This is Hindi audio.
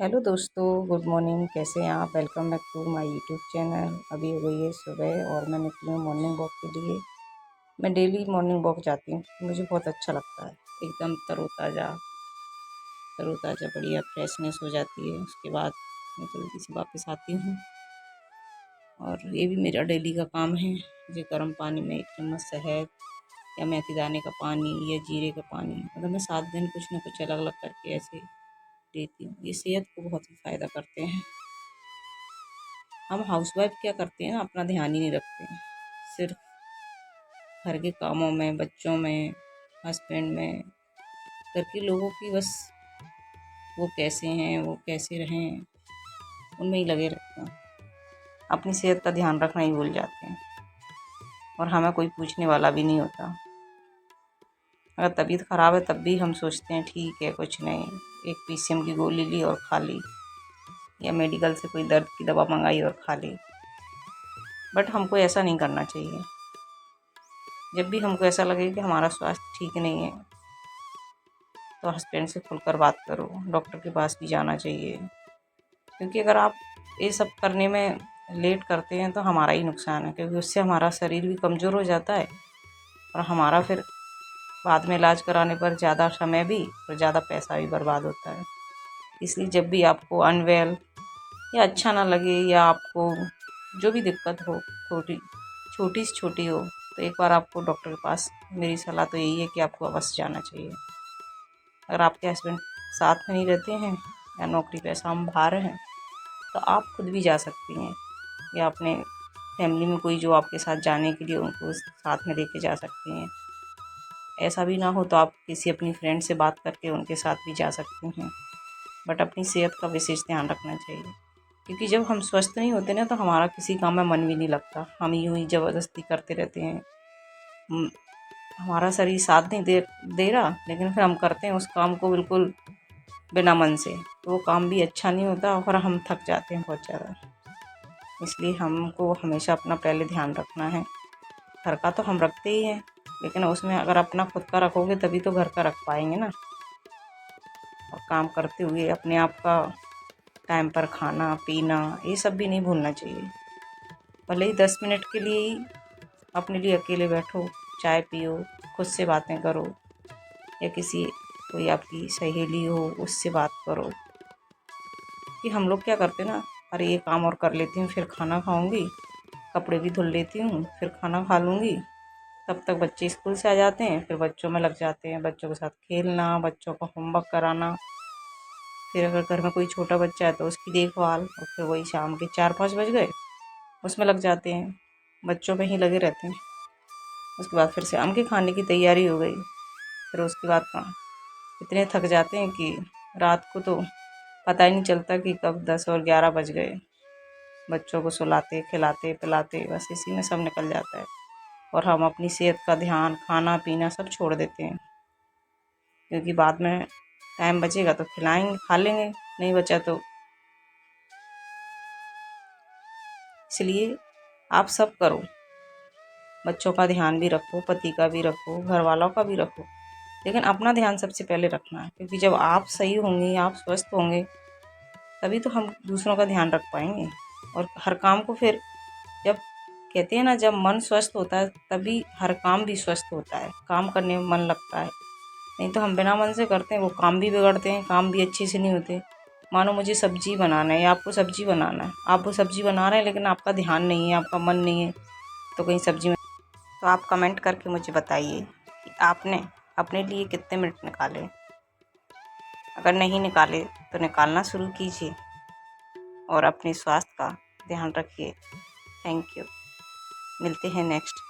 हेलो दोस्तों, गुड मॉर्निंग। कैसे हैं आप? Welcome back to my YouTube channel. अभी हो गई है सुबह और मैं निकली हूँ मॉर्निंग वॉक के लिए। मैं डेली मॉर्निंग वॉक जाती हूँ, मुझे बहुत अच्छा लगता है। एकदम तरोताज़ा तरोताज़ा बढ़िया फ्रेशनेस हो जाती है। उसके बाद मैं जल्दी से वापस आती हूँ और ये भी मेरा डेली का काम है। मुझे गर्म पानी में 1 चम्मच शहद या मेथी दाने का पानी या जीरे का पानी, मतलब मैं 7 दिन कुछ ना कुछ अलग अलग करके ऐसे लेती हूँ। ये सेहत को बहुत ही फ़ायदा करते हैं। हम हाउसवाइफ क्या करते हैं ना, अपना ध्यान ही नहीं रखते हैं। सिर्फ घर के कामों में, बच्चों में, हस्बैंड में, घर के लोगों की बस वो कैसे हैं, वो कैसे रहें, उनमें ही लगे रहते हैं। अपनी सेहत का ध्यान रखना ही भूल जाते हैं और हमें कोई पूछने वाला भी नहीं होता। अगर तबीयत ख़राब है तब भी हम सोचते हैं ठीक है, कुछ नहीं, एक पीसीएम की गोली ली और खा ली, या मेडिकल से कोई दर्द की दवा मंगाई और खा ली। बट हमको ऐसा नहीं करना चाहिए। जब भी हमको ऐसा लगे कि हमारा स्वास्थ्य ठीक नहीं है तो हस्बैंड से खुलकर बात करो, डॉक्टर के पास भी जाना चाहिए। क्योंकि अगर आप ये सब करने में लेट करते हैं तो हमारा ही नुकसान है, क्योंकि उससे हमारा शरीर भी कमज़ोर हो जाता है और हमारा फिर बाद में इलाज कराने पर ज़्यादा समय भी और ज़्यादा पैसा भी बर्बाद होता है। इसलिए जब भी आपको अनवेल या अच्छा ना लगे या आपको जो भी दिक्कत हो, छोटी से छोटी हो, तो एक बार आपको डॉक्टर के पास, मेरी सलाह तो यही है कि आपको अवश्य जाना चाहिए। अगर आपके हस्बैंड साथ में नहीं रहते हैं या नौकरी पेशा हम बाहर हैं तो आप खुद भी जा सकती हैं, या अपने फैमिली में कोई जो आपके साथ जाने के लिए उनको साथ में लेके जा सकती हैं। ऐसा भी ना हो तो आप किसी अपनी फ्रेंड से बात करके उनके साथ भी जा सकती हैं। बट अपनी सेहत का विशेष ध्यान रखना चाहिए, क्योंकि जब हम स्वस्थ नहीं होते ना तो हमारा किसी काम में मन भी नहीं लगता। हम यूँ ही ज़बरदस्ती करते रहते हैं। हमारा शरीर साथ नहीं दे रहा, लेकिन फिर हम करते हैं उस काम को बिल्कुल बिना मन से, तो वो काम भी अच्छा नहीं होता और हम थक जाते हैं बहुत ज़्यादा। इसलिए हमको हमेशा अपना पहले ध्यान रखना है। घर का तो हम रखते ही हैं, लेकिन उसमें अगर अपना खुद का रखोगे तभी तो घर का रख पाएंगे ना। और काम करते हुए अपने आप का टाइम पर खाना पीना ये सब भी नहीं भूलना चाहिए। भले ही 10 मिनट के लिए ही अपने लिए अकेले बैठो, चाय पियो, खुद से बातें करो, या कोई आपकी सहेली हो उससे बात करो। कि हम लोग क्या करते हैं ना, अरे ये काम और कर लेती हूँ फिर खाना खाऊंगी, कपड़े भी धुल लेती हूँ फिर खाना खा लूँगी, तब तक बच्चे स्कूल से आ जाते हैं, फिर बच्चों में लग जाते हैं, बच्चों के साथ खेलना, बच्चों का होमवर्क कराना। फिर अगर घर में कोई छोटा बच्चा है तो उसकी देखभाल, और फिर वही शाम के 4-5 बज गए उसमें लग जाते हैं, बच्चों में ही लगे रहते हैं। उसके बाद फिर शाम के खाने की तैयारी हो गई। फिर उसके बाद इतने थक जाते हैं कि रात को तो पता ही नहीं चलता कि कब 10 और 11 बज गए। बच्चों को सुलाते खिलाते पिलाते बस इसी में सब निकल जाता है, और हम अपनी सेहत का ध्यान, खाना पीना सब छोड़ देते हैं। क्योंकि बाद में टाइम बचेगा तो खिलाएंगे, खा लेंगे, नहीं बचा तो। इसलिए आप सब करो, बच्चों का ध्यान भी रखो, पति का भी रखो, घर वालों का भी रखो, लेकिन अपना ध्यान सबसे पहले रखना है। क्योंकि जब आप सही होंगे, आप स्वस्थ होंगे, तभी तो हम दूसरों का ध्यान रख पाएंगे। और हर काम को फिर, जब कहते हैं ना, जब मन स्वस्थ होता है तभी हर काम भी स्वस्थ होता है, काम करने में मन लगता है। नहीं तो हम बिना मन से करते हैं वो काम भी बिगड़ते हैं, काम भी अच्छे से नहीं होते। मानो मुझे सब्जी बनाना है या आपको सब्जी बनाना है, आप वो सब्जी बना रहे हैं लेकिन आपका ध्यान नहीं है, आपका मन नहीं है तो कहीं सब्जी में, तो आप कमेंट करके मुझे बताइए कि आपने अपने लिए कितने मिनट निकाले। अगर नहीं निकाले तो निकालना शुरू कीजिए और अपने स्वास्थ्य का ध्यान रखिए। Thank you. मिलते हैं नेक्स्ट